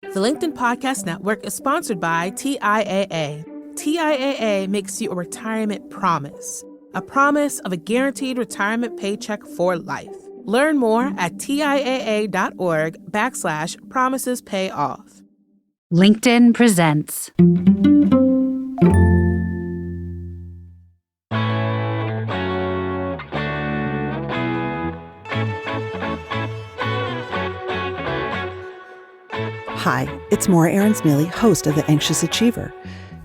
The LinkedIn Podcast Network is sponsored by TIAA. TIAA makes you a retirement promise, a promise of a guaranteed retirement paycheck for life. Learn more at TIAA.org/promises pay off. LinkedIn presents. Hi, it's Morra Aarons-Mele, host of The Anxious Achiever.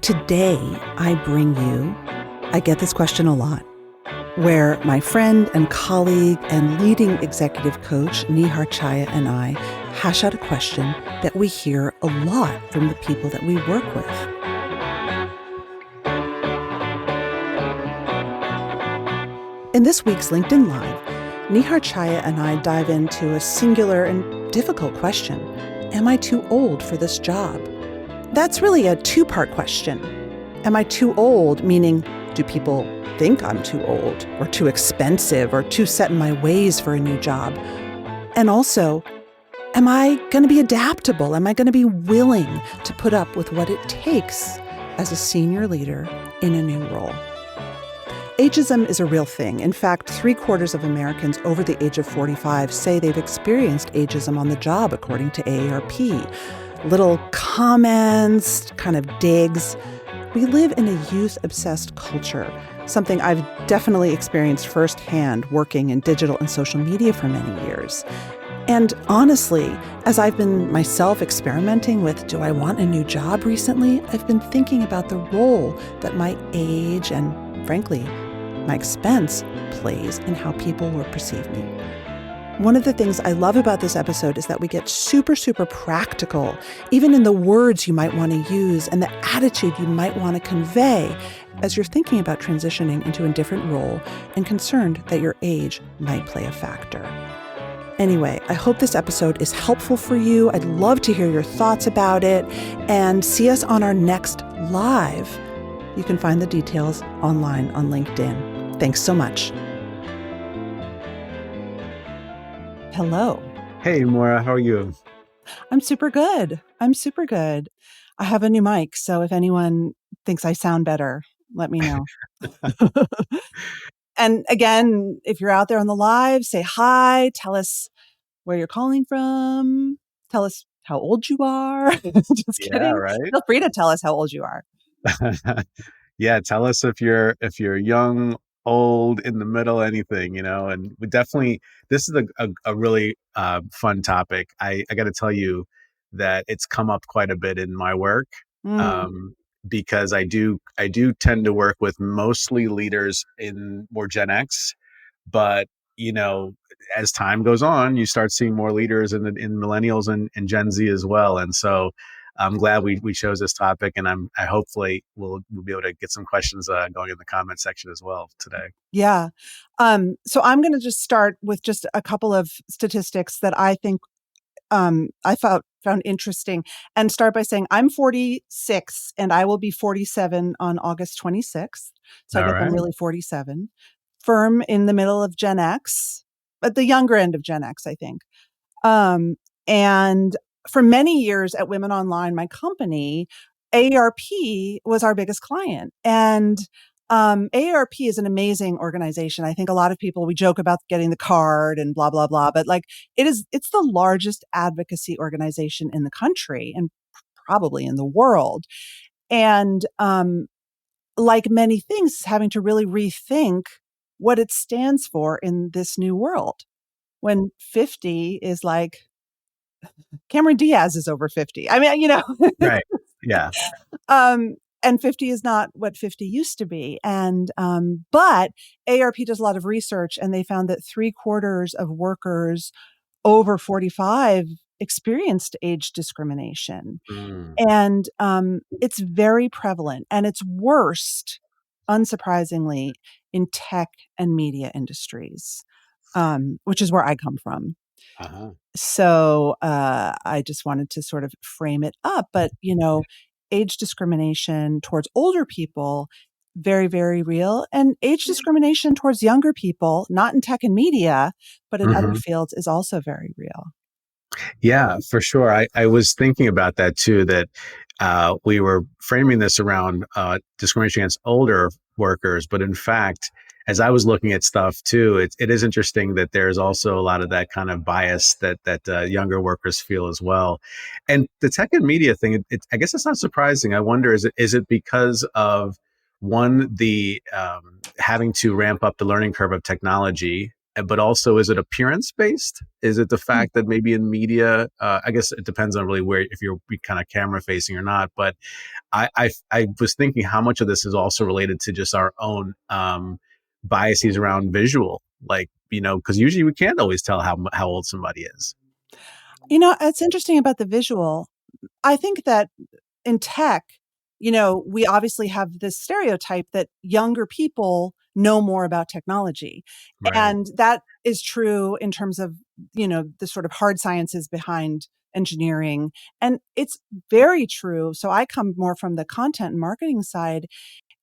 Today, I bring you, I get this question a lot, where my friend and colleague and leading executive coach, Nihar Chhaya, and I hash out a question that we hear a lot from the people that we work with. In this week's LinkedIn Live, Nihar Chhaya and I dive into a singular and difficult question. Am I too old for this job? That's really a two-part question. Am I too old, meaning do people think I'm too old or too expensive or too set in my ways for a new job? And also, am I going to be adaptable? Am I going to be willing to put up with what it takes as a senior leader in a new role? Ageism is a real thing. In fact, 3/4 of Americans over the age of 45 say they've experienced ageism on the job, according to AARP. Little comments, kind of digs. We live in a youth-obsessed culture, something I've definitely experienced firsthand working in digital and social media for many years. And honestly, as I've been myself experimenting with, do I want a new job recently? I've been thinking about the role that my age and, frankly, my expense plays in how people will perceive me. One of the things I love about this episode is that we get super, super practical, even in the words you might want to use and the attitude you might want to convey as you're thinking about transitioning into a different role and concerned that your age might play a factor. Anyway, I hope this episode is helpful for you. I'd love to hear your thoughts about it and see us on our next live. You can find the details online on LinkedIn. Thanks so much. Hello. Hey, Morra, how are you? I'm super good. I have a new mic, so if anyone thinks I sound better, let me know. And again, if you're out there on the live, say hi, tell us where you're calling from, tell us how old you are. Just Yeah, kidding. right? Feel free to tell us how old you are. Yeah, tell us if you're young, old, in the middle, anything, and we definitely, this is a really fun topic. I got to tell you that it's come up quite a bit in my work, because I do tend to work with mostly leaders in more Gen X, but as time goes on, you start seeing more leaders in millennials and Gen Z as well. And so I'm glad we chose this topic, and I hopefully we'll be able to get some questions going in the comment section as well today. Yeah. So I'm going to just start with just a couple of statistics that I think I found interesting, and start by saying I'm 46 and I will be 47 on August 26th. So I All guess I'm right. really 47. Firm in the middle of Gen X, at the younger end of Gen X, I think. And for many years at Women Online, my company, AARP was our biggest client. And AARP is an amazing organization. I think a lot of people, we joke about getting the card and blah, blah, blah, but it's the largest advocacy organization in the country and probably in the world. And like many things, having to really rethink what it stands for in this new world. When 50 is like, Cameron Diaz is over 50. I mean, Right. Yeah. And 50 is not what 50 used to be. And, but AARP does a lot of research, and they found that 3/4 of workers over 45 experienced age discrimination. Mm. And it's very prevalent, and it's worst, unsurprisingly, in tech and media industries, which is where I come from. Uh-huh. So I just wanted to sort of frame it up. But, age discrimination towards older people, very, very real. And age discrimination towards younger people, not in tech and media, but in other fields, is also very real. Yeah, for sure. I was thinking about that too, that we were framing this around discrimination against older workers. But in fact, as I was looking at stuff too, it is interesting that there's also a lot of that kind of bias that younger workers feel as well. And the tech and media thing, I guess it's not surprising. I wonder, is it because of one, the having to ramp up the learning curve of technology, but also, is it appearance based? Is it the Mm. fact that maybe in media, I guess it depends on really where, if you're kind of camera facing or not. But I was thinking how much of this is also related to just our own biases around visual, like, because usually we can't always tell how old somebody is. It's interesting about the visual. I think that in tech, we obviously have this stereotype that younger people know more about technology. Right. And that is true in terms of, the sort of hard sciences behind engineering. And it's very true. So I come more from the content and marketing side.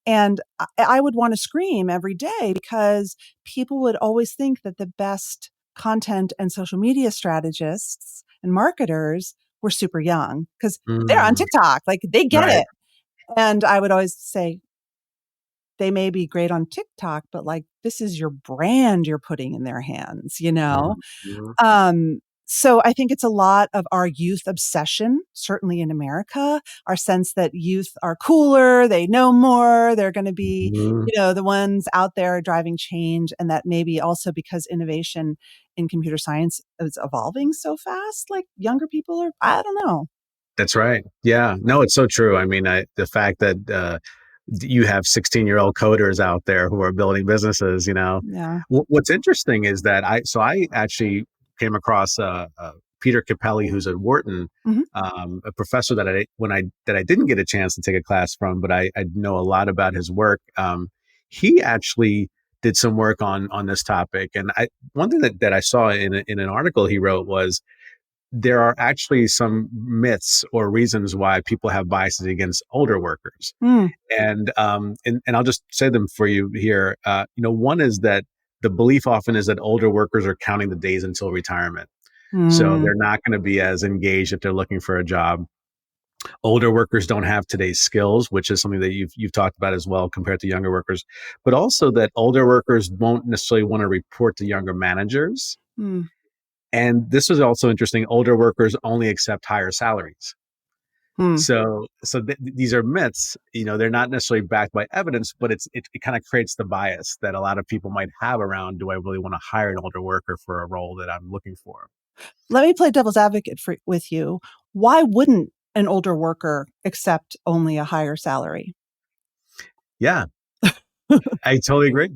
And I would want to scream every day because people would always think that the best content and social media strategists and marketers were super young because they're on Mm, TikTok. Like they get right. it. And I would always say, they may be great on TikTok, but like this is your brand you're putting in their hands, you know? Mhm. So I think it's a lot of our youth obsession, certainly in America, our sense that youth are cooler, they know more, they're going to be, Mhm. the ones out there driving change. And that maybe also because innovation in computer science is evolving so fast, like younger people are, I don't know. That's right. Yeah. No, it's so true. I mean, the fact that you have 16-year-old coders out there who are building businesses, Yeah. What's interesting is that I actually came across Peter Capelli, who's at Wharton, Hmm. a professor that I didn't get a chance to take a class from, but I know a lot about his work. He actually did some work on this topic, and one thing that I saw in an article he wrote was there are actually some myths or reasons why people have biases against older workers. Mm, And I'll just say them for you here. One is that the belief often is that older workers are counting the days until retirement. So mm, they're not going to be as engaged if they're looking for a job. Older workers don't have today's skills, which is something that you've talked about as well compared to younger workers, but also that older workers won't necessarily want to report to younger managers. mm, And this is also interesting. Older workers only accept higher salaries. mm. So these are myths. They're not necessarily backed by evidence, but it kind of creates the bias that a lot of people might have around. Do I really want to hire an older worker for a role that I'm looking for? Let me play devil's advocate with you. Why wouldn't an older worker accept only a higher salary? Yeah, I totally agree.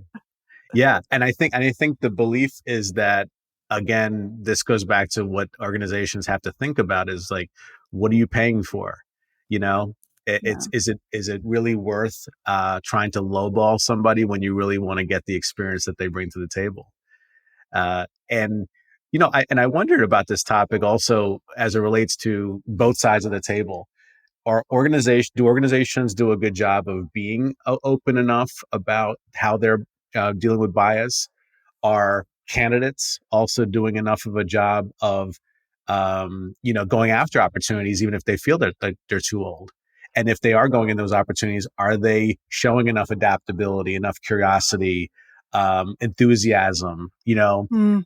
Yeah, and I think the belief is that, again, this goes back to what organizations have to think about is like, what are you paying for? You know, Yeah. is it really worth trying to lowball somebody when you really want to get the experience that they bring to the table? And I wondered about this topic also as it relates to both sides of the table. Do organizations do a good job of being open enough about how they're dealing with bias? Are candidates also doing enough of a job of going after opportunities even if they feel that they're too old? And if they are going in those opportunities, are they showing enough adaptability, enough curiosity, enthusiasm? Mm,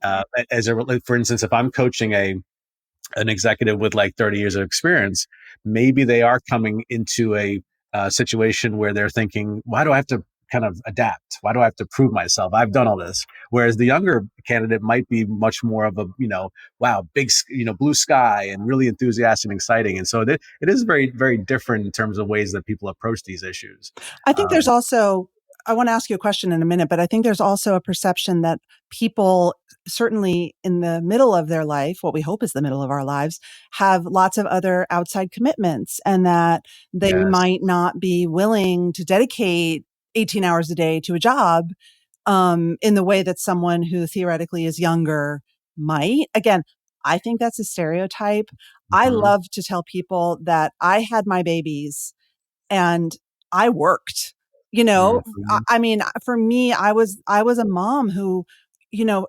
For instance, if I'm coaching an executive with like 30 years of experience, maybe they are coming into a situation where they're thinking, why do I have to kind of adapt? Why do I have to prove myself? I've done all this. Whereas the younger candidate might be much more of a, wow, big, blue sky and really enthusiastic and exciting. And so it is very, very different in terms of ways that people approach these issues. I think there's Um, also, I want to ask you a question in a minute, but I think there's also a perception that people, certainly in the middle of their life, what we hope is the middle of our lives, have lots of other outside commitments and that they yes. might not be willing to dedicate 18 hours a day to a job in the way that someone who theoretically is younger might. Again, I think that's a stereotype. I Mhm. love to tell people that I had my babies and I worked. You know, I Mhm. I mean, for me, I was a mom who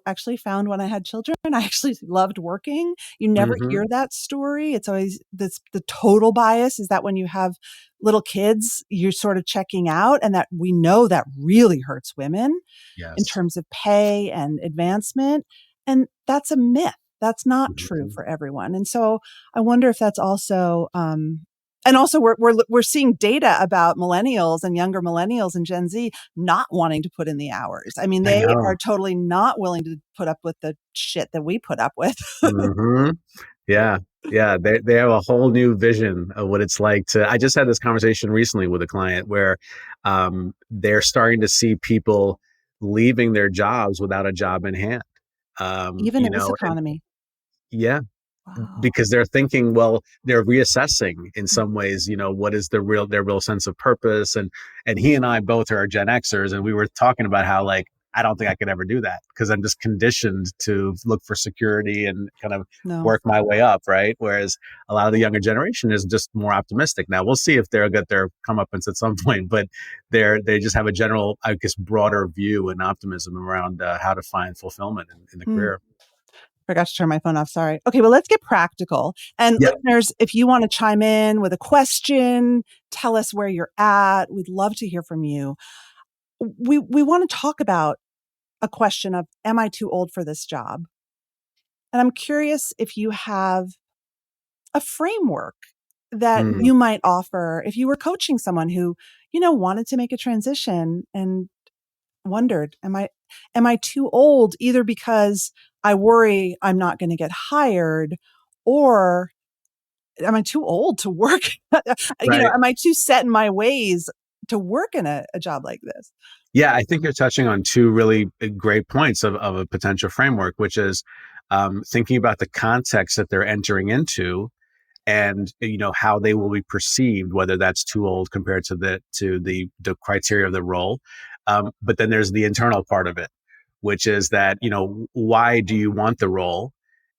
actually found when I had children. I actually loved working. You never Mm-hmm. hear that story. It's always the total bias is that when you have little kids, you're sort of checking out, and that we know that really hurts women in Yes. terms of pay and advancement. And that's a myth. That's not true Mhm. for everyone. And so I wonder if that's also, and also we're seeing data about millennials and younger millennials and Gen Z not wanting to put in the hours. I mean, I they know. are totally not willing to put up with the shit that we put up with. Hmm. Yeah. Yeah. They have a whole new vision of what it's like to. I just had this conversation recently with a client where they're starting to see people leaving their jobs without a job in hand. Even in this And economy. yeah, Wow. because they're thinking, well, they're reassessing in some ways, what is their real sense of purpose. And he and I both are Gen Xers, and we were talking about how, like, I don't think I could ever do that because I'm just conditioned to look for security and kind of No. work my way up, right? Whereas a lot of the younger generation is just more optimistic. Now we'll see if they'll get their comeuppance at some point, but they just have a general, I guess, broader view and optimism around how to find fulfillment in the Hmm. career. Forgot to turn my phone off. Sorry. Okay, well, let's get practical. And Yeah. listeners, if you want to chime in with a question, tell us where you're at. We'd love to hear from you. We want to talk about a question of, am I too old for this job? And I'm curious if you have a framework that Mm, you might offer if you were coaching someone who, wanted to make a transition and wondered, am I too old either because I worry I'm not going to get hired, or am I too old to work? right. Am I too set in my ways to work in a job like this? Yeah, I think you're touching on two really great points of a potential framework, which is thinking about the context that they're entering into, and how they will be perceived, whether that's too old compared to the criteria of the role. But then there's the internal part of it, which is that why do you want the role?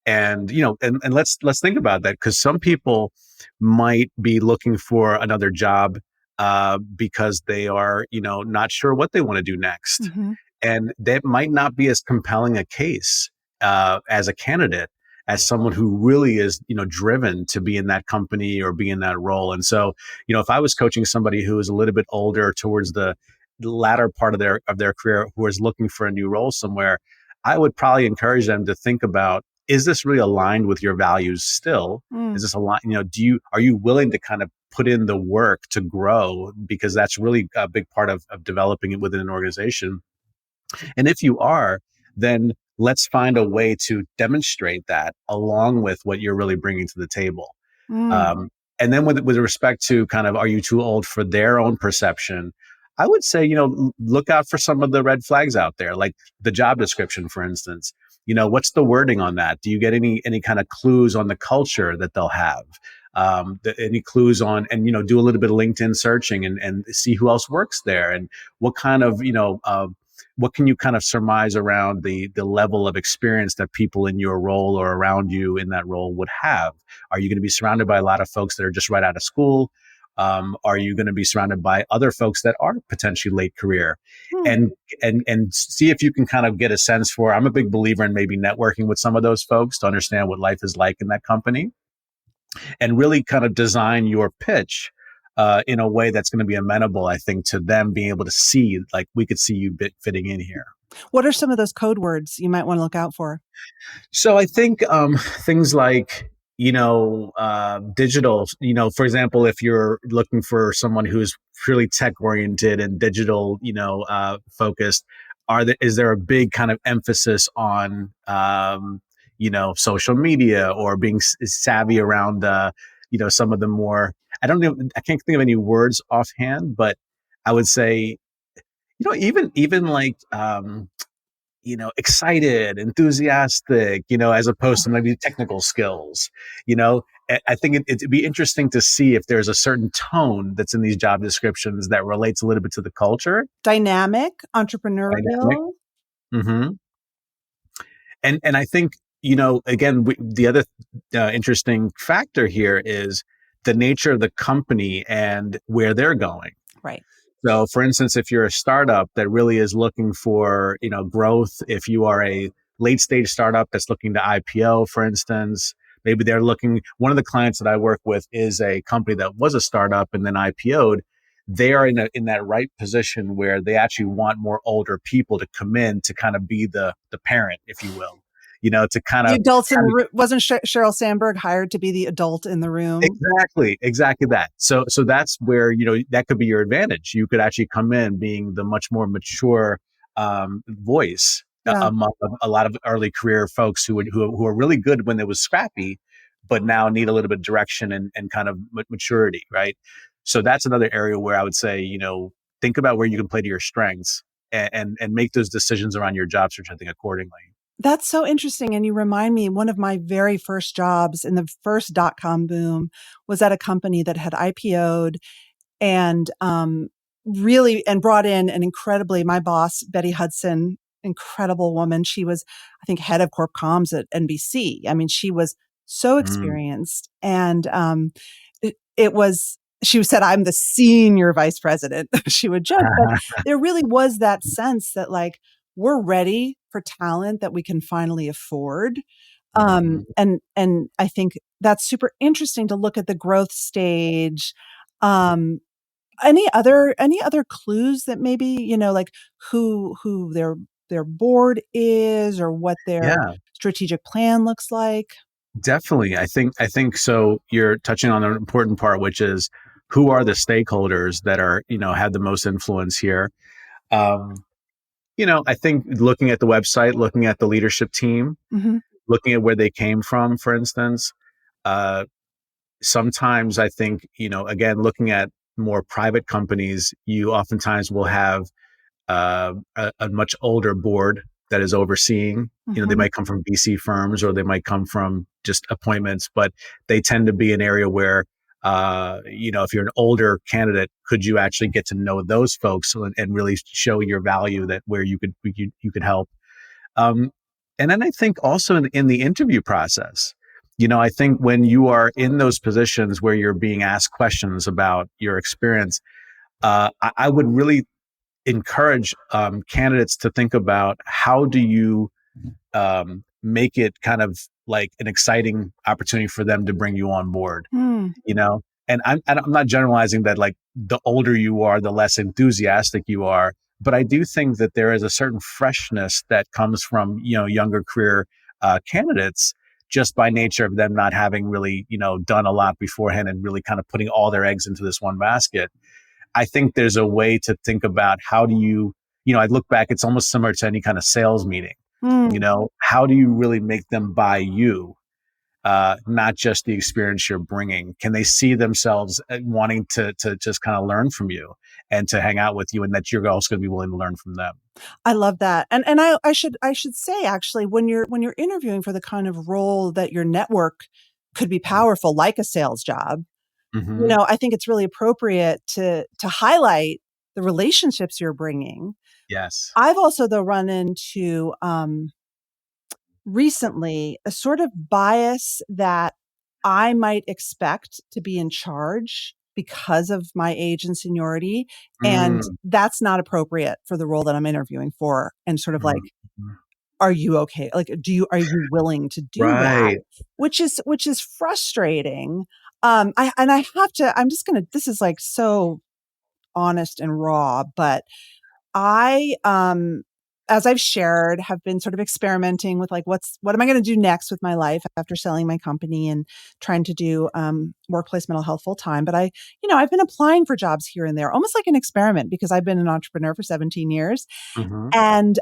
And and let's think about that, because some people might be looking for another job because they are not sure what they want to do next, Hmm. and that might not be as compelling a case as a candidate as someone who really is driven to be in that company or be in that role. And so if I was coaching somebody who is a little bit older, towards the latter part of their career, who is looking for a new role somewhere, I would probably encourage them to think about, is this really aligned with your values still? Mm, Is this aligned? Are you willing to kind of put in the work to grow? Because that's really a big part of developing it within an organization. And if you are, then let's find a way to demonstrate that along with what you're really bringing to the table. mm, Um, and then with respect to kind of, are you too old for their own perception? I would say, look out for some of the red flags out there, like the job description, for instance. What's the wording on that? Do you get any kind of clues on the culture that they'll have? Any clues on, and do a little bit of LinkedIn searching and see who else works there, and what kind of what can you kind of surmise around the level of experience that people in your role or around you in that role would have? Are you going to be surrounded by a lot of folks that are just right out of school? Are you going to be surrounded by other folks that are potentially late career? mm. And see if you can kind of get a sense for. I'm a big believer in maybe networking with some of those folks to understand what life is like in that company, and really kind of design your pitch in a way that's going to be amenable, I think, to them being able to see, like, we could see you fitting in here. What are some of those code words you might want to look out for? So I think things like digital. For example, if you're looking for someone who's purely tech oriented and digital, focused, is there a big kind of emphasis on social media, or being savvy around some of the more, I can't think of any words offhand, but I would say even like excited, enthusiastic, as opposed to maybe technical skills. I think it'd be interesting to see if there's a certain tone that's in these job descriptions that relates a little bit to the culture. Dynamic, Dynamic. entrepreneurial. Hmm. And I think, again, the other interesting factor here is the nature of the company and where they're going. Right. So, for instance, if you're a startup that really is looking for, growth, if you are a late stage startup that's looking to IPO, for instance, maybe they're looking. One of the clients that I work with is a company that was a startup and then IPO'd. They are in that right position where they actually want more older people to come in to kind of be the parent, if you will, to kind The of adults in the room. Wasn't Sheryl Sandberg hired to be the adult in the room? exactly that. So that's where that could be your advantage. You could actually come in being the much more mature voice Yeah. among a lot of early career folks who are really good when it was scrappy, but now need a little bit of direction and kind of maturity, right? So that's another area where I would say think about where you can play to your strengths and make those decisions around your job search, I think, accordingly. That's so interesting. And you remind me, one of my very first jobs in the first dot-com boom was at a company that had IPO'd and really, and brought in an incredibly, my boss, Betty Hudson, incredible woman. She was, I think, head of corp comms at NBC. I mean, she was so experienced. And it was, she said, I'm the senior vice president. She would joke, but there really was that sense that like, we're ready for talent that we can finally afford. And I think that's super interesting to look at the growth stage. Any other clues that maybe, like who their board is or what their Yeah. strategic plan looks like? Definitely. I think so. You're touching on an important part, which is who are the stakeholders that are, have the most influence here. Um, I think looking at the website, looking at the leadership team, Mm-hmm. looking at where they came from, for instance. Uh, Sometimes I think, again, looking at more private companies, you oftentimes will have a much older board that is overseeing. They Mm-hmm. might come from VC firms or they might come from just appointments, but they tend to be an area where, if you're an older candidate, could you actually get to know those folks and really show your value that where you could help. And then I think also in the interview process, I think when you are in those positions where you're being asked questions about your experience, I would really encourage candidates to think about how do you make it kind of like an exciting opportunity for them to bring you on board, Mm. and I'm not generalizing that like the older you are, the less enthusiastic you are, but I do think that there is a certain freshness that comes from younger career candidates just by nature of them not having really done a lot beforehand and really kind of putting all their eggs into this one basket. I think there's a way to think about how do I look back, it's almost similar to any kind of sales meeting. Mm. How do you really make them buy you, not just the experience you're bringing? Can they see themselves wanting to just kind of learn from you and to hang out with you, and that you're also going to be willing to learn from them? I love that. And I should say actually, when you're interviewing for the kind of role that your network could be powerful, like a sales job, Mm-hmm. I think it's really appropriate to highlight the relationships you're bringing. Yes. I've also though run into recently a sort of bias that I might expect to be in charge because of my age and seniority. And Mm-hmm. that's not appropriate for the role that I'm interviewing for. And sort of like, Mm-hmm. are you okay? Like, are you willing to do that? Right. Which is frustrating. I have to, this is like so honest and raw, but I, as I've shared, have been sort of experimenting with like, what am I going to do next with my life after selling my company and trying to do workplace mental health full time. But I've been applying for jobs here and there, almost like an experiment, because I've been an entrepreneur for 17 years. Mm-hmm. And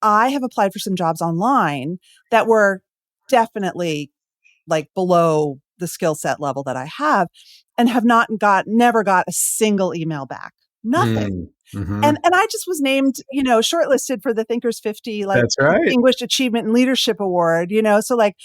I have applied for some jobs online that were definitely like below the skill set level that I have, and have never got a single email back. Nothing. Mm-hmm. And I just was named, shortlisted for the Thinkers 50, like That's right. Distinguished Achievement and Leadership Award, so like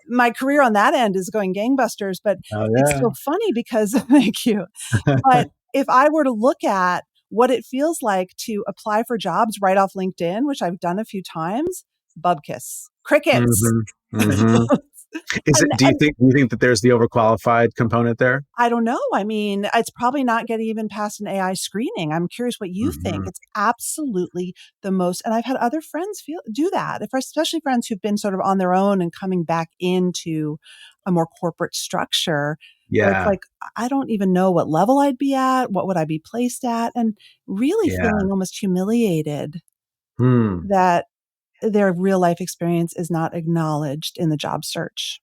my career on that end is going gangbusters, but Oh it's so funny because thank you. yeah. But if I were to look at what it feels like to apply for jobs right off LinkedIn, which I've done a few times, bubkiss, crickets. Mm-hmm. Mm-hmm. Is it? And, Do you and think that there's the overqualified component there? I don't know. I mean, it's probably not getting even past an AI screening. I'm curious what you think. Hmm. It's absolutely the most, and I've had other friends do that, especially friends who've been sort of on their own and coming back into a more corporate structure where it's Yeah, like, I don't even know what level I'd be at, what would I be placed at, and really yeah. feeling almost humiliated Hmm. that their real life experience is not acknowledged in the job search.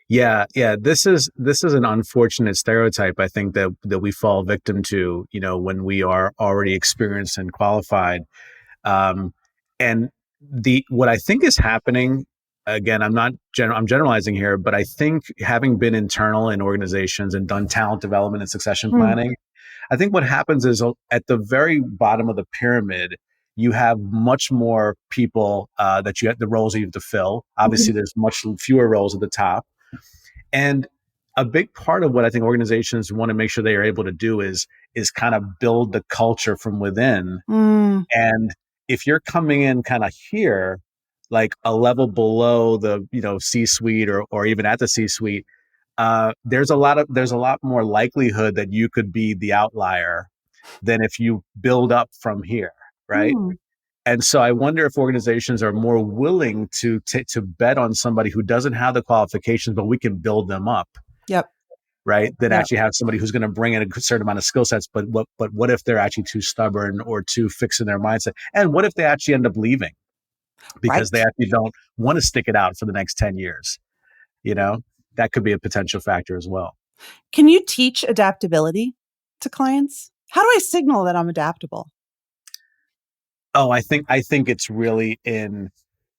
Yeah, yeah. This is an unfortunate stereotype, I think, that we fall victim to, when we are already experienced and qualified. Um, and the what I think is happening, again, I'm generalizing here, but I think having been internal in organizations and done talent development and succession Mm. planning, I think what happens is at the very bottom of the pyramid, you have much more people that you have the roles that you have to fill. Mhm. Obviously, there's much fewer roles at the top, and a big part of what I think organizations want to make sure they are able to do is kind of build the culture from within. Mm. And if you're coming in kind of here, like a level below the C-suite or even at the C-suite, there's a lot more likelihood that you could be the outlier than if you build up from here, right? Mm. And so I wonder if organizations are more willing to bet on somebody who doesn't have the qualifications, but we can build them up, Yep. right? Than Yep. actually have somebody who's going to bring in a certain amount of skill sets, but what if they're actually too stubborn or too fixed in their mindset? And what if they actually end up leaving because they Right. actually don't want to stick it out for the next 10 years? You know, that could be a potential factor as well. Can you teach adaptability to clients? How do I signal that I'm adaptable? Oh, I think it's really in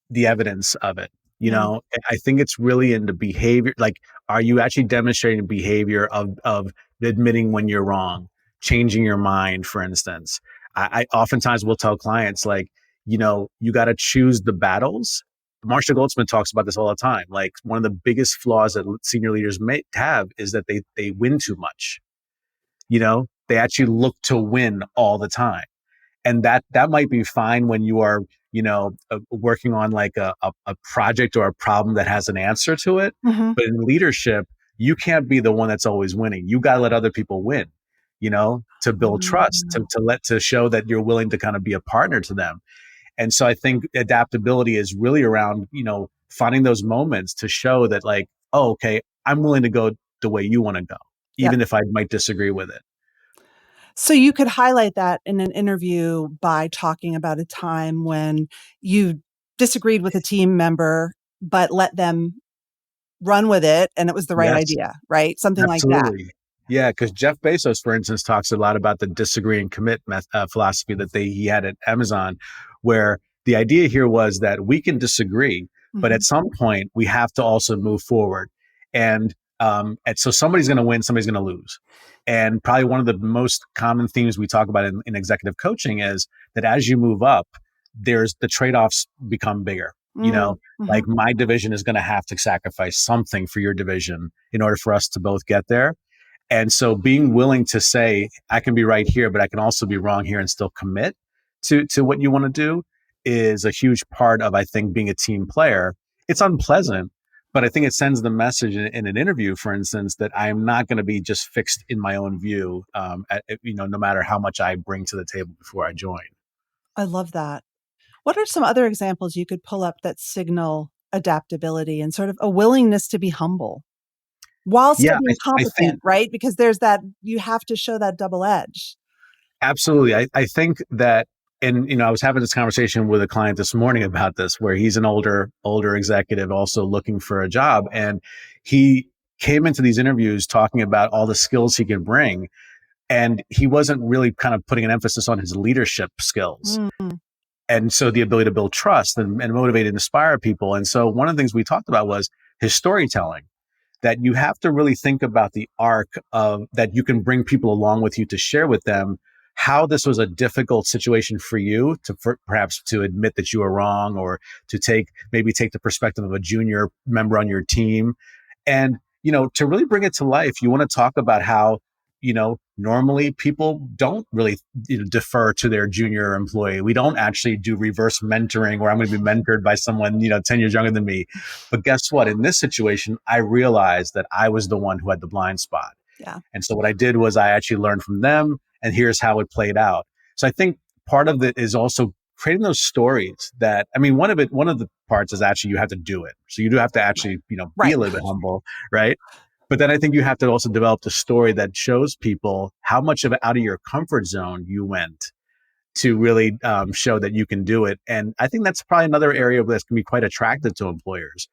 the evidence of it. Yeah. I think it's really in the behavior. Like, are you actually demonstrating behavior of admitting when you're wrong, changing your mind, for instance? I oftentimes will tell clients, like, you got to choose the battles. Marshall Goldsmith talks about this all the time. Like, one of the biggest flaws that senior leaders may have is that they win too much. They actually look to win all the time, and that might be fine when you are working on like a project or a problem that has an answer to it. Mhm. But in leadership, you can't be the one that's always winning. You got to let other people win, to build trust, Mm. to show that you're willing to kind of be a partner to them. And so I think adaptability is really around finding those moments to show that, like, oh, okay, I'm willing to go the way you want to go, Yep. even if I might disagree with it. So you could highlight that in an interview by talking about a time when you disagreed with a team member, but let them run with it and it was the right Yes. idea, right? Something like that. Absolutely. Yeah, because Jeff Bezos, for instance, talks a lot about the disagree and commit philosophy that he had at Amazon, where the idea here was that we can disagree, but at Mhm. some point we have to also move forward. And so somebody's going to win, somebody's going to lose. And probably one of the most common themes we talk about in executive coaching is that as you move up, there's the trade-offs become bigger. Mm. Like, Mhm. my division is going to have to sacrifice something for your division in order for us to both get there. And so being willing to say, I can be right here, but I can also be wrong here and still commit to what you want to do is a huge part of, I think, being a team player. It's unpleasant, but I think it sends the message in an interview, for instance, that I'm not going to be just fixed in my own view, no matter how much I bring to the table before I join. I love that. What are some other examples you could pull up that signal adaptability and sort of a willingness to be humble while still Yeah, being I think competent, right? Because there's that, you have to show that double edge. absolutely. I think that, and I was having this conversation with a client this morning about this, where he's an older executive also looking for a job, and he came into these interviews talking about all the skills he can bring, and he wasn't really kind of putting an emphasis on his leadership skills, Mm. and so the ability to build trust and motivate and inspire people. And so one of the things we talked about was his storytelling, that you have to really think about the arc of that you can bring people along with you to share with them how this was a difficult situation for you perhaps to admit that you were wrong, or to maybe take the perspective of a junior member on your team. And to really bring it to life, you want to talk about how normally people don't really defer to their junior employee. We don't actually do reverse mentoring where I'm going to be mentored by someone 10 years younger than me. But guess what? In this situation, I realized that I was the one who had the blind spot. Yeah. And so what I did was I actually learned from them, and here's how it played out. So I think part of it is also creating those stories that, one of the parts is actually you have to do it. So you do have to actually, be Right. a little bit humble, right? But then I think you have to also develop the story that shows people how much of it out of your comfort zone you went to really show that you can do it. And I think that's probably another area that can be quite attractive to employers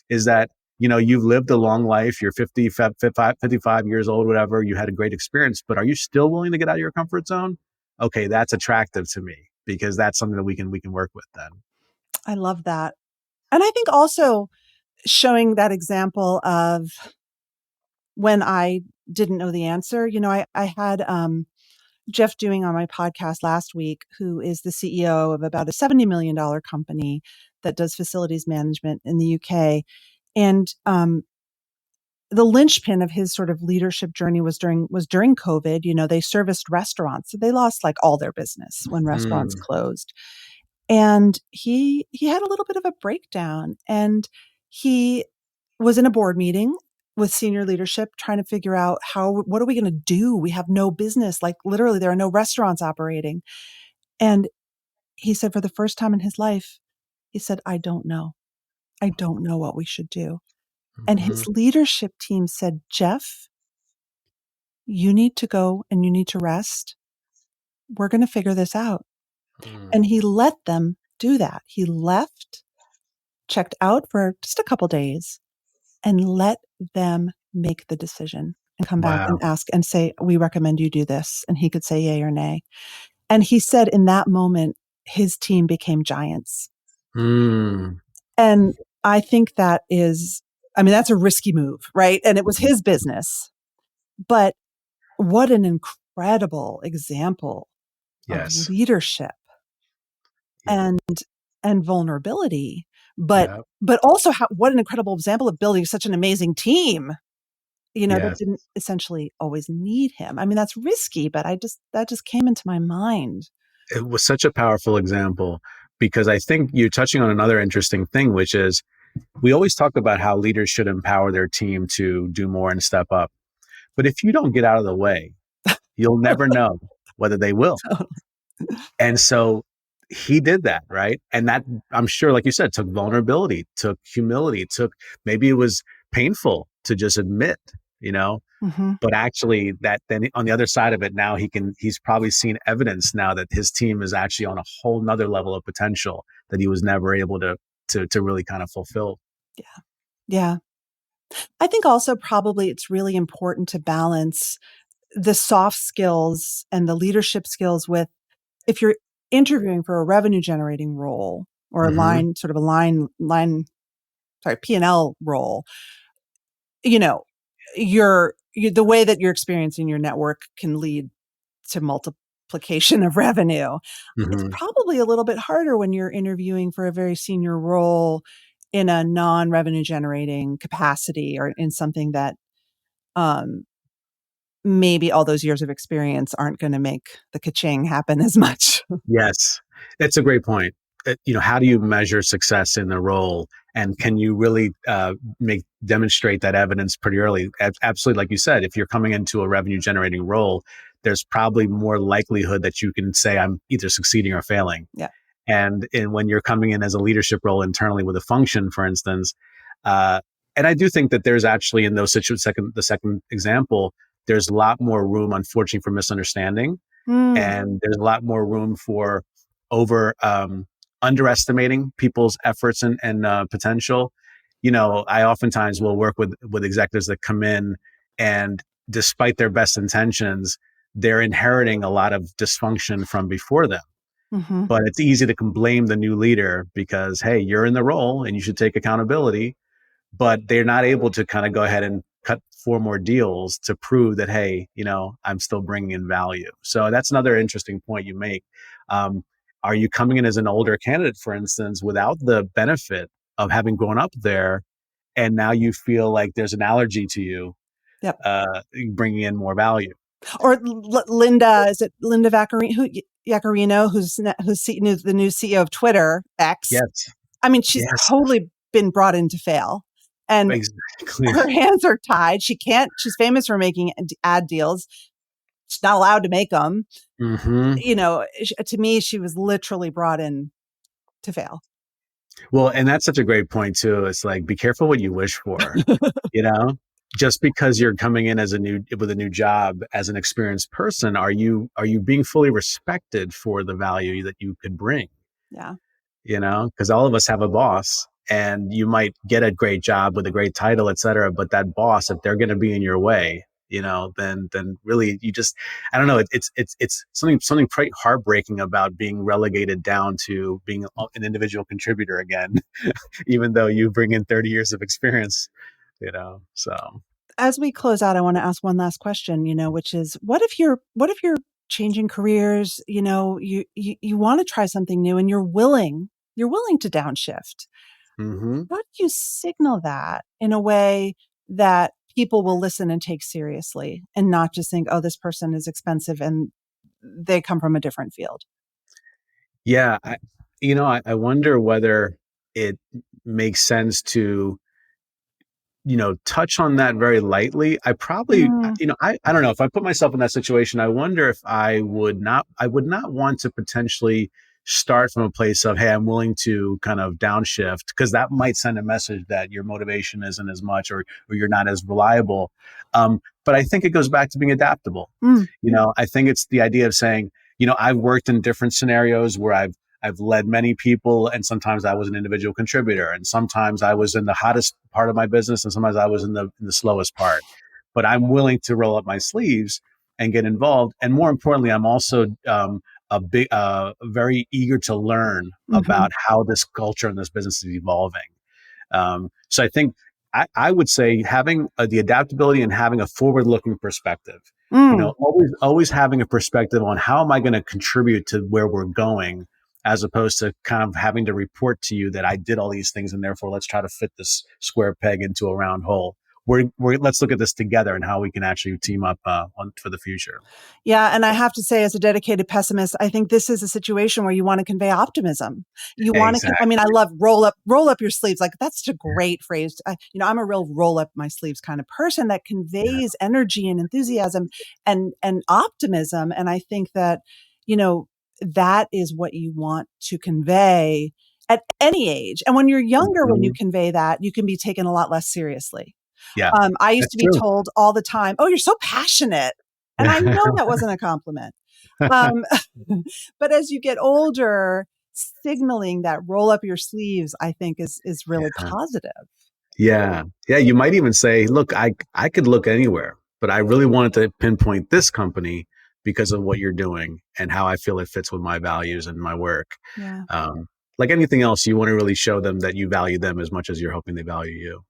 is that, you've lived a long life, you're 50, 55 years old, whatever, you had a great experience, but are you still willing to get out of your comfort zone? Okay, that's attractive to me because that's something that we can work with then. I love that. And I think also showing that example of when I didn't know the answer, I had Jeff Doing on my podcast last week, who is the CEO of about a $70 million company that does facilities management in the UK. And the linchpin of his sort of leadership journey was during COVID. They serviced restaurants, so they lost like all their business when restaurants Mm, closed. And he had a little bit of a breakdown, and he was in a board meeting with senior leadership trying to figure out what are we going to do? We have no business. Like literally there are no restaurants operating. And he said for the first time in his life, he said, I don't know. I don't know what we should do. And mhm, his leadership team said, Jeff, you need to go and you need to rest. We're going to figure this out. mm. And he let them do that. He left, checked out for just a couple days, and let them make the decision and come back and Wow. ask and say, we recommend you do this. And he could say yay or nay. And he said in that moment, his team became giants. Mm, And I think that's a risky move, right? And it was his business. But what an incredible example of yes. leadership Yeah. and vulnerability, but Yeah. also what an incredible example of building such an amazing team, that Yes. didn't essentially always need him. I mean, that's risky, but that just came into my mind. It was such a powerful example because I think you're touching on another interesting thing, which is we always talk about how leaders should empower their team to do more and step up. But if you don't get out of the way, you'll never know whether they will. And so he did that, right? And that, I'm sure, like you said, took vulnerability, took humility, took maybe it was painful to just admit, you know, Hmm. but actually that then on the other side of it, now he's probably seen evidence now that his team is actually on a whole nother level of potential that he was never able to really kind of fulfill. Yeah. Yeah. I think also probably it's really important to balance the soft skills and the leadership skills with, if you're interviewing for a revenue generating role or Hmm. a line, sorry, P&L role, you know, the way that you're experiencing your network can lead to multiplication of revenue. It's Hmm. probably a little bit harder when you're interviewing for a very senior role in a non-revenue generating capacity or in something that um, maybe all those years of experience aren't going to make the ka-ching happen as much. Yes, that's a great point. How do you measure success in the role, and can you really demonstrate that evidence pretty early? Absolutely, like you said, if you're coming into a revenue generating role, there's probably more likelihood that you can say I'm either succeeding or failing. Yeah. And when you're coming in as a leadership role internally with a function, for instance, uh, and I do think that there's actually in those situations, the second example, there's a lot more room, unfortunately, for misunderstanding, Mm. and there's a lot more room for over underestimating people's efforts and potential. I oftentimes will work with executives that come in, and despite their best intentions, they're inheriting a lot of dysfunction from before them. Hmm. But it's easy to blame the new leader because, hey, you're in the role and you should take accountability, but they're not able to kind of go ahead and cut four more deals to prove that, hey, I'm still bringing in value. So that's another interesting point you make. Um, are you coming in as an older candidate, for instance, without the benefit of having grown up there, and now you feel like there's an allergy to you Yep. bringing in more value? Or Linda, is it Linda Yaccarino, who's the new CEO of Twitter, X? Yes. I mean, she's Yes. totally been brought in to fail. And Exactly. her hands are tied. She's famous for making ad deals. She's not allowed to make them. Mm-hmm. You know, to me, she was literally brought in to fail. Well, and that's such a great point too. It's like, be careful what you wish for, you know, just because you're coming in with a new job as an experienced person, are you being fully respected for the value that you could bring? Yeah. You know, because all of us have a boss, and you might get a great job with a great title, et cetera. But that boss, if they're going to be in your way, you know, then really you just, I don't know. It's something quite heartbreaking about being relegated down to being an individual contributor again, even though you bring in 30 years of experience, you know. So as we close out, I want to ask one last question, which is, what if you're changing careers, you want to try something new and you're willing to downshift. mm-hmm. How do you signal that in a way that people will listen and take seriously and not just think, oh, this person is expensive and they come from a different field? Yeah, I wonder whether it makes sense to touch on that very lightly. I probably, I don't know, if I put myself in that situation, I wonder if I would not want to potentially start from a place of, hey, I'm willing to kind of downshift, because that might send a message that your motivation isn't as much, or you're not as reliable. But I think it goes back to being adaptable. I think it's the idea of saying, I've worked in different scenarios where I've led many people, and sometimes I was an individual contributor, and sometimes I was in the hottest part of my business, and sometimes I was in the slowest part. But I'm willing to roll up my sleeves and get involved. And more importantly, I'm also very eager to learn about how this culture and this business is evolving. So I think I would say having the adaptability and having a forward-looking perspective. Always having a perspective on how am I going to contribute to where we're going, as opposed to kind of having to report to you that I did all these things and therefore let's try to fit this square peg into a round hole. Let's look at this together and how we can actually team up for the future. Yeah. And I have to say, as a dedicated pessimist, I think this is a situation where you want to convey optimism. You want to, I love roll up your sleeves. Like, that's a great phrase. I'm a real roll up my sleeves kind of person that conveys energy and enthusiasm and optimism. And I think that, that is what you want to convey at any age. And when you're younger, when you convey that, you can be taken a lot less seriously. Yeah, I used to be told all the time, "Oh, you're so passionate." And I know that wasn't a compliment. But as you get older, signaling that roll up your sleeves, I think is really positive. Yeah. Yeah. You might even say, look, I could look anywhere, but I really wanted to pinpoint this company because of what you're doing and how I feel it fits with my values and my work. Yeah. Like anything else, you want to really show them that you value them as much as you're hoping they value you.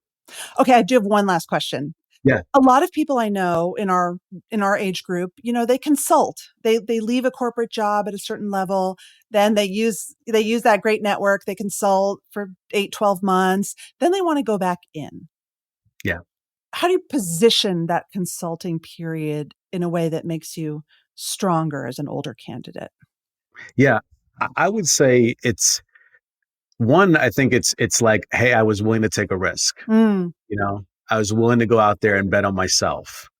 Okay. I do have one last question. Yeah. A lot of people I know in our age group, they consult. They leave a corporate job at a certain level. Then they use that great network. They consult for 8-12 months. Then they want to go back in. Yeah. How do you position that consulting period in a way that makes you stronger as an older candidate? Yeah. I would say it's one, I think it's like, hey, I was willing to take a risk. I was willing to go out there and bet on myself.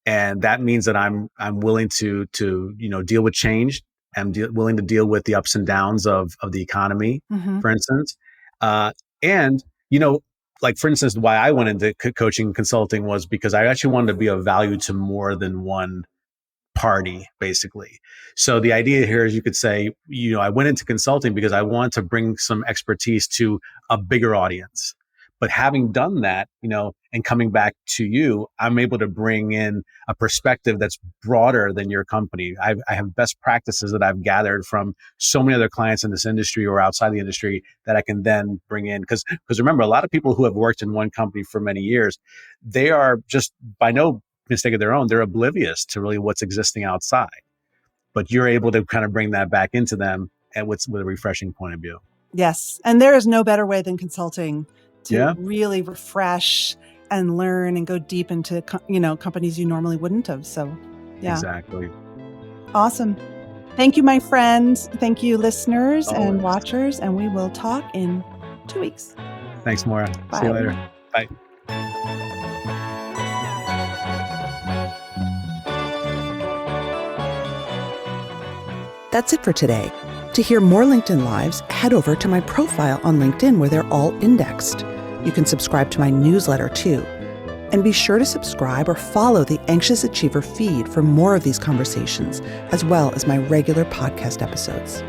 And that means that I'm willing to deal with change. I'm willing to deal with the ups and downs of the economy, for instance. And like, for instance, why I went into coaching and consulting was because I actually wanted to be of value to more than one party, basically. So the idea here is, you could say, I went into consulting because I want to bring some expertise to a bigger audience. But having done that, and coming back to you, I'm able to bring in a perspective that's broader than your company. I have best practices that I've gathered from so many other clients in this industry or outside the industry that I can then bring in. Because remember, a lot of people who have worked in one company for many years, they are just, by no mistake of their own, they're oblivious to really what's existing outside. But you're able to kind of bring that back into them and with a refreshing point of view. Yes. And there is no better way than consulting to Yeah. really refresh and learn and go deep into, companies you normally wouldn't have. So Yeah. Exactly. Awesome. Thank you, my friends. Thank you, listeners and Always. watchers. And we will talk in 2 weeks. Thanks, Morra. Bye. See you later. Bye. That's it for today. To hear more LinkedIn Lives, head over to my profile on LinkedIn where they're all indexed. You can subscribe to my newsletter too. And be sure to subscribe or follow the Anxious Achiever feed for more of these conversations, as well as my regular podcast episodes.